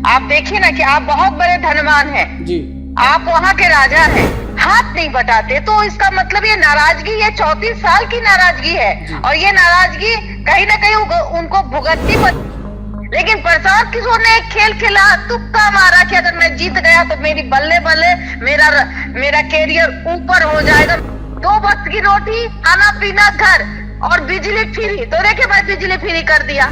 आप देखिए ना कि आप बहुत बड़े धनवान हैं जी। आप वहाँ के राजा हैं, हाथ नहीं बटाते, तो इसका मतलब ये नाराजगी, ये 34 साल की नाराजगी है और ये नाराजगी कहीं ना कहीं उनको भुगतनी पड़। लेकिन प्रशांत किशोर ने एक खेल खेला, तुक्का मारा कि अगर मैं जीत गया तो मेरी बल्ले बल्ले मेरा कैरियर ऊपर हो जाएगा। 2 वक्त की रोटी, खाना पीना, घर और बिजली फ्री, तो देखिए भाई बिजली फ्री कर दिया।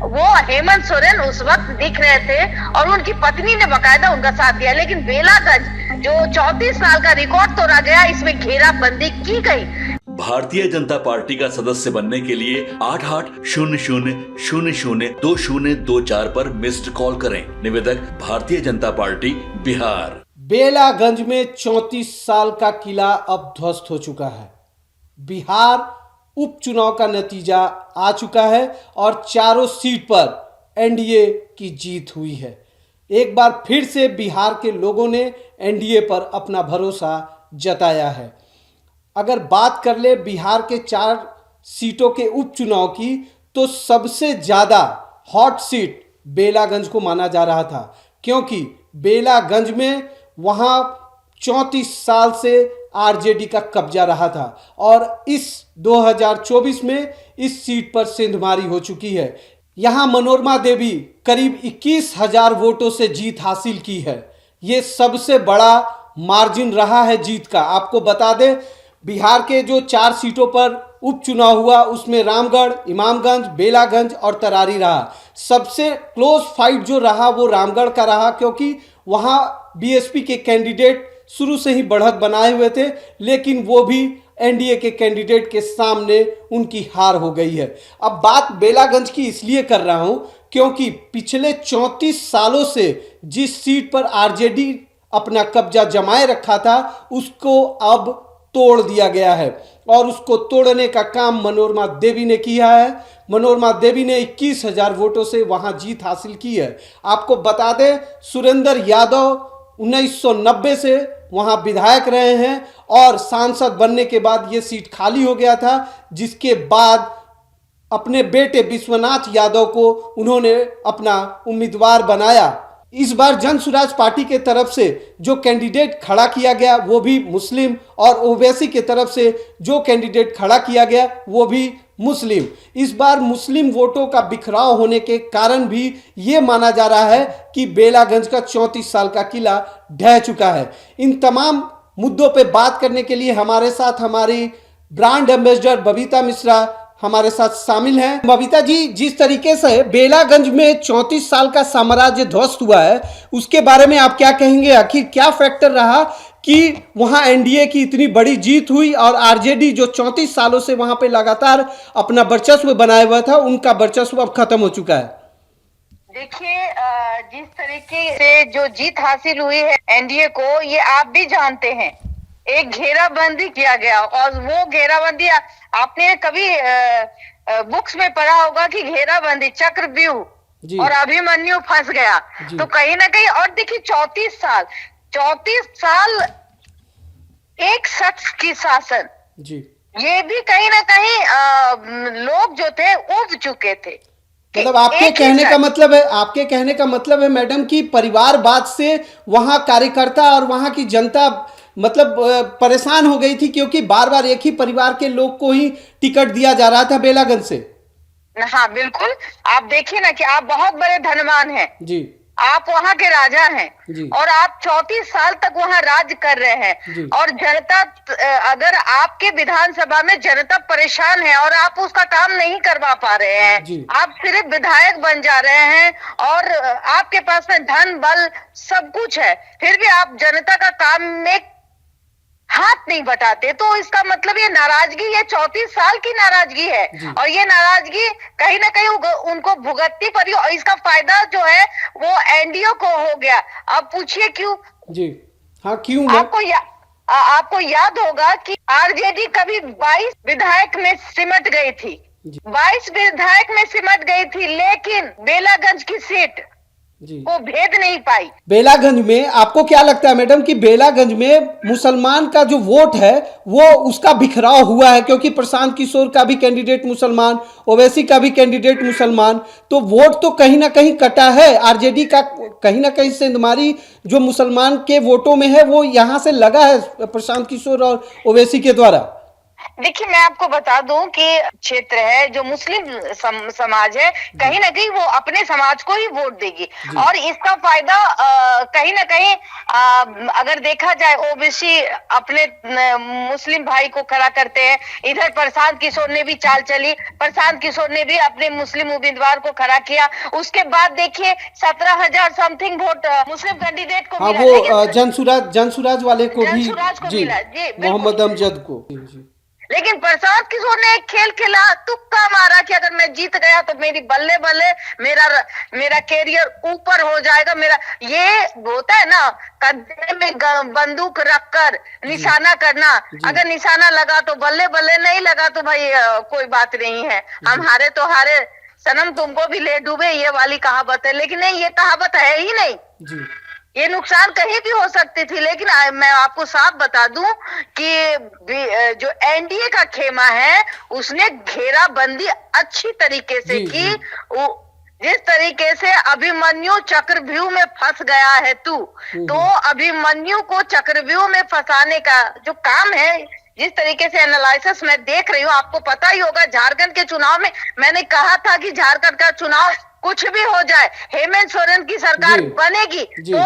वो हेमंत सोरेन उस वक्त दिख रहे थे और उनकी पत्नी ने बकायदा उनका साथ दिया, लेकिन बेलागंज जो 34 साल का रिकॉर्ड तोड़ा गया, इसमें घेराबंदी की गई। भारतीय जनता पार्टी का सदस्य बनने के लिए 8800002024 पर मिस्ड कॉल करें। निवेदक भारतीय जनता पार्टी बिहार। बेलागंज में 34 साल का किला अब ध्वस्त हो चुका है। बिहार उपचुनाव का नतीजा आ चुका है और चारों सीट पर एनडीए की जीत हुई है। एक बार फिर से बिहार के लोगों ने एनडीए पर अपना भरोसा जताया है। अगर बात कर ले बिहार के 4 सीटों के उपचुनाव की, तो सबसे ज़्यादा हॉट सीट बेलागंज को माना जा रहा था, क्योंकि बेलागंज में वहाँ 34 साल से आरजेडी का कब्जा रहा था और इस 2024 में इस सीट पर सेंधमारी हो चुकी है। यहाँ मनोरमा देवी करीब 21,000 वोटों से जीत हासिल की है। ये सबसे बड़ा मार्जिन रहा है जीत का। आपको बता दें, बिहार के जो 4 सीटों पर उपचुनाव हुआ उसमें रामगढ़, इमामगंज, बेलागंज और तरारी रहा। सबसे क्लोज फाइट जो रहा वो रामगढ़ का रहा, क्योंकि वहाँ बीएसपी के कैंडिडेट शुरू से ही बढ़त बनाए हुए थे, लेकिन वो भी एनडीए के कैंडिडेट के सामने उनकी हार हो गई है। अब बात बेलागंज की इसलिए कर रहा हूं क्योंकि पिछले 34 सालों से जिस सीट पर आरजेडी अपना कब्जा जमाए रखा था उसको अब तोड़ दिया गया है और उसको तोड़ने का काम मनोरमा देवी ने किया है। मनोरमा देवी ने 21,000 वोटों से वहां जीत हासिल की है। आपको बता दें, सुरेंद्र यादव 1990 से वहां विधायक रहे हैं और सांसद बनने के बाद ये सीट खाली हो गया था, जिसके बाद अपने बेटे विश्वनाथ यादव को उन्होंने अपना उम्मीदवार बनाया। इस बार जन स्वराज पार्टी के तरफ से जो कैंडिडेट खड़ा किया गया वो भी मुस्लिम और ओवैसी के तरफ से जो कैंडिडेट खड़ा किया गया वो भी मुस्लिम। इस बार मुस्लिम वोटों का बिखराव होने के कारण भी ये माना जा रहा है कि बेलागंज का 34 साल का किला ढह चुका है। इन तमाम मुद्दों पे बात करने के लिए हमारे साथ हमारी ब्रांड एम्बेसडर बबीता मिश्रा हमारे साथ शामिल हैं। बबीता जी, जिस तरीके से बेलागंज में 34 साल का साम्राज्य ध्वस्त हुआ है उसके बारे में आप क्या कहेंगे? आखिर क्या फैक्टर रहा कि वहां एनडीए की इतनी बड़ी जीत हुई और आरजेडी जो 34 सालों से वहां पे लगातार अपना वर्चस्व बनाया हुआ था, उनका वर्चस्व अब खत्म हो चुका है? देखिए, जिस तरीके से जो जीत हासिल हुई है एनडीए को, ये आप भी जानते हैं, एक घेराबंदी किया गया और वो घेराबंदी आपने कभी बुक्स में पढ़ा होगा कि घेराबंदी, चक्रव्यूह और अभिमन्यु फंस गया। तो कहीं ना कहीं, और देखिए 34 साल एक शख्स की शासन जी, ये भी कहीं ना कहीं लोग जो थे उब चुके थे। मतलब आपके कहने का मतलब है मैडम कि परिवारवाद से वहां कार्यकर्ता और वहां की जनता मतलब परेशान हो गई थी, क्योंकि बार बार एक ही परिवार के लोग को ही टिकट दिया जा रहा था बेलागंज से। हाँ बिल्कुल, आप देखिए ना कि आप बहुत बड़े धनवान हैं जी, आप वहाँ के राजा हैं और आप 34 साल तक वहाँ राज कर रहे हैं और जनता, अगर आपके विधानसभा में जनता परेशान है और आप उसका काम नहीं करवा पा रहे हैं, आप सिर्फ विधायक बन जा रहे हैं और आपके पास में धन बल सब कुछ है, फिर भी आप जनता का काम में हाथ नहीं बटाते, तो इसका मतलब ये नाराजगी, ये 34 साल की नाराजगी है और ये नाराजगी कहीं ना कहीं उनको भुगतनी पड़ी और इसका फायदा जो है वो एनडीए को हो गया। अब पूछिए क्यों जी? हाँ, क्यों? आपको याद होगा कि आरजेडी कभी 22 विधायक में सिमट गई थी, 22 विधायक में सिमट गई थी, लेकिन बेलागंज की सीट को भेद नहीं पाई। बेलागंज में आपको क्या लगता है मैडम कि बेलागंज में मुसलमान का जो वोट है वो उसका बिखराव हुआ है, क्योंकि प्रशांत किशोर का भी कैंडिडेट मुसलमान, ओवैसी का भी कैंडिडेट मुसलमान, तो वोट तो कहीं ना कहीं कटा है आरजेडी का, कहीं ना कहीं सेंधमारी जो मुसलमान के वोटों में है वो यहाँ से लगा है प्रशांत किशोर और ओवैसी के द्वारा। देखिए, मैं आपको बता दूं कि क्षेत्र है जो मुस्लिम समाज है, कहीं ना कहीं वो अपने समाज को ही वोट देगी और इसका फायदा कहीं ना कहीं अगर देखा जाए ओबीसी अपने मुस्लिम भाई को खड़ा करते हैं। इधर प्रशांत किशोर ने भी चाल चली, प्रशांत किशोर ने भी अपने मुस्लिम उम्मीदवार को खड़ा किया। उसके बाद देखिए 17,000 समथिंग वोट मुस्लिम कैंडिडेट को मिला। वो जनसुराज वाले को भी मिला जी, मोहम्मद अमजद को। लेकिन प्रशांत किशोर ने एक खेल खेला, तुक्का मारा कि अगर मैं जीत गया तो मेरी बल्ले बल्ले मेरा कैरियर ऊपर हो जाएगा। मेरा ये होता है ना, कंधे में बंदूक रखकर निशाना करना, अगर निशाना लगा तो बल्ले बल्ले, नहीं लगा तो भाई कोई बात नहीं है, हम हारे तो हारे, सनम तुमको भी ले डूबे, ये वाली कहावत है। लेकिन नहीं, ये कहावत है ही नहीं। ये नुकसान कहीं भी हो सकती थी। लेकिन मैं आपको साफ बता दूं कि जो एनडीए का खेमा है उसने घेराबंदी अच्छी तरीके से की। जिस तरीके से अभिमन्यु चक्रव्यूह में फंस गया है तो अभिमन्यु को चक्रव्यूह में फंसाने का जो काम है, जिस तरीके से एनालिसिस मैं देख रही हूँ, आपको पता ही होगा झारखंड के चुनाव में मैंने कहा था कि झारखंड का चुनाव कुछ भी हो जाए, हेमंत सोरेन की सरकार बनेगी, तो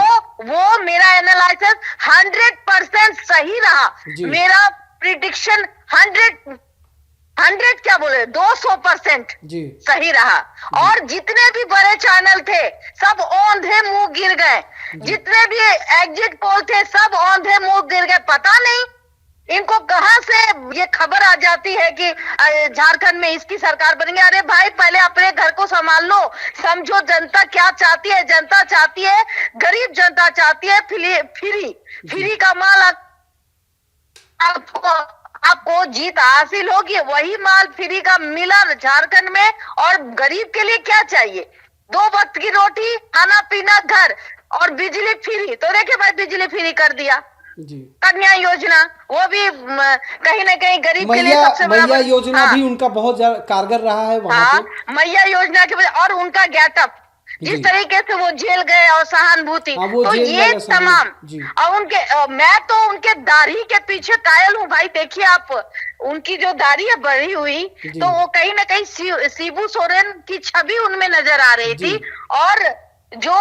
वो मेरा एनालिसिस 100% सही रहा। मेरा प्रिडिक्शन 100 क्या बोले 200% सही रहा। और जितने भी बड़े चैनल थे सब औंधे मुंह गिर गए, जितने भी एग्जिट पोल थे सब औंधे मुंह गिर गए। पता नहीं इनको कहां से ये खबर आ जाती है कि झारखंड में इसकी सरकार बनेगी। अरे भाई, पहले अपने घर को संभाल लो, समझो जनता क्या चाहती है। जनता चाहती है, गरीब जनता चाहती है फ्री का माल आपको जीत हासिल होगी। वही माल फ्री का मिला झारखंड में, और गरीब के लिए क्या चाहिए? 2 वक्त की रोटी, खाना पीना, घर और बिजली फ्री। तो देखिए भाई, बिजली फ्री कर दिया। कन्या योजना वो भी कहीं ना कहीं गरीब के लिए सबसे बड़ा। मैया योजना भी उनका बहुत कारगर रहा है वहाँ पे। मैया योजना की वजह, और उनका गेटअप जिस तरीके से वो जेल गए और सहानुभूति, तो ये तमाम। और मैं तो उनके दाढ़ी के पीछे कायल हूँ भाई। देखिए आप, उनकी जो दाढ़ी है बढ़ी हुई, तो वो कहीं ना कहीं शिबू सोरेन की छवि उनमें नजर आ रही थी। और जो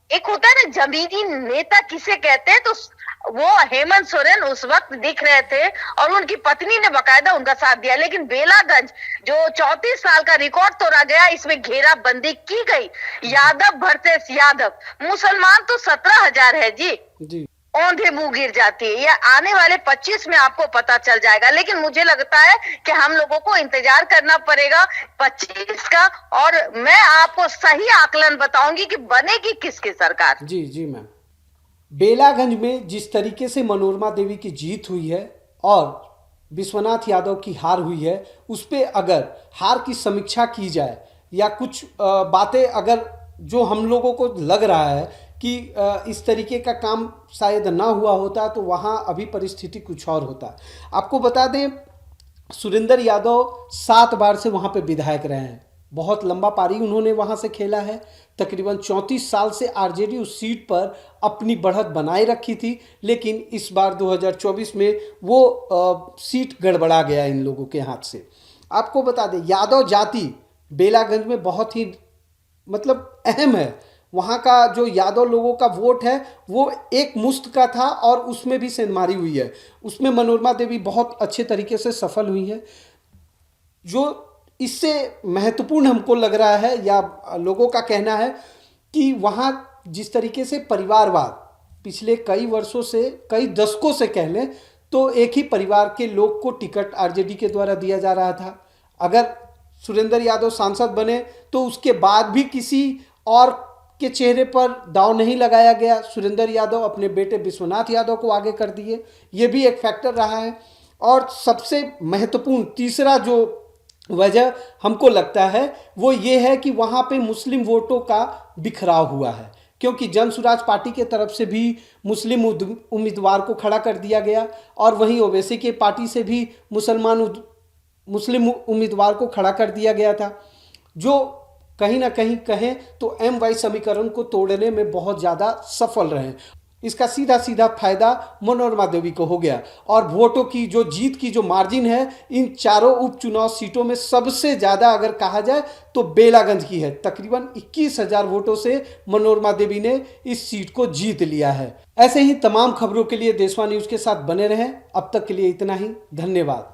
एक होता है ना जमीनी नेता किसे कहते हैं, तो वो हेमंत सोरेन उस वक्त दिख रहे थे और उनकी पत्नी ने बकायदा उनका साथ दिया। लेकिन बेलागंज जो 34 साल का रिकॉर्ड तोड़ा गया, इसमें घेराबंदी की गई। यादव वर्सेस यादव, मुसलमान तो 17,000 है जी। औंधे मुंह गिर जाती है। यह आने वाले 25 में आपको पता चल जाएगा। लेकिन मुझे लगता है कि हम लोगों को इंतजार करना पड़ेगा 25 का, और मैं आपको सही आकलन बताऊंगी कि बनेगी किसकी सरकार। जी मैम। बेलागंज में जिस तरीके से मनोरमा देवी की जीत हुई है और विश्वनाथ यादव की हार हुई है, उस पर अगर हार की समीक्षा की जाए या कुछ बातें अगर जो हम लोगों को लग रहा है कि इस तरीके का काम शायद ना हुआ होता तो वहाँ अभी परिस्थिति कुछ और होता। आपको बता दें, सुरेंद्र यादव 7 बार से वहाँ पे विधायक रहे हैं। बहुत लंबा पारी उन्होंने वहाँ से खेला है। तकरीबन 34 साल से आरजेडी उस सीट पर अपनी बढ़त बनाए रखी थी। लेकिन इस बार 2024 में वो सीट गड़बड़ा गया इन लोगों के हाथ से। आपको बता दें, यादव जाति बेलागंज में बहुत ही मतलब अहम है। वहाँ का जो यादव लोगों का वोट है वो एक मुश्त का था और उसमें भी सेंधमारी हुई है। उसमें मनोरमा देवी बहुत अच्छे तरीके से सफल हुई है। जो इससे महत्वपूर्ण हमको लग रहा है या लोगों का कहना है कि वहाँ जिस तरीके से परिवारवाद पिछले कई वर्षों से, कई दशकों से कह लें तो एक ही परिवार के लोग को टिकट आरजेडी के द्वारा दिया जा रहा था। अगर सुरेंद्र यादव सांसद बने तो उसके बाद भी किसी और के चेहरे पर दांव नहीं लगाया गया। सुरेंद्र यादव अपने बेटे विश्वनाथ यादव को आगे कर दिए, ये भी एक फैक्टर रहा है। और सबसे महत्वपूर्ण तीसरा जो वजह हमको लगता है वो ये है कि वहाँ पे मुस्लिम वोटों का बिखराव हुआ है, क्योंकि जन सुराज पार्टी के तरफ से भी मुस्लिम उम्मीदवार को खड़ा कर दिया गया और वहीं ओवैसी के पार्टी से भी मुस्लिम उम्मीदवार को खड़ा कर दिया गया था, जो कहीं ना कहीं कहें तो MY समीकरण को तोड़ने में बहुत ज़्यादा सफल रहे। इसका सीधा सीधा फायदा मनोरमा देवी को हो गया और वोटों की जो जीत की जो मार्जिन है इन चारों उपचुनाव सीटों में सबसे ज़्यादा अगर कहा जाए तो बेलागंज की है। तकरीबन 21,000 वोटों से मनोरमा देवी ने इस सीट को जीत लिया है। ऐसे ही तमाम खबरों के लिए देशवा न्यूज़ के साथ बने रहें। अब तक के लिए इतना ही, धन्यवाद।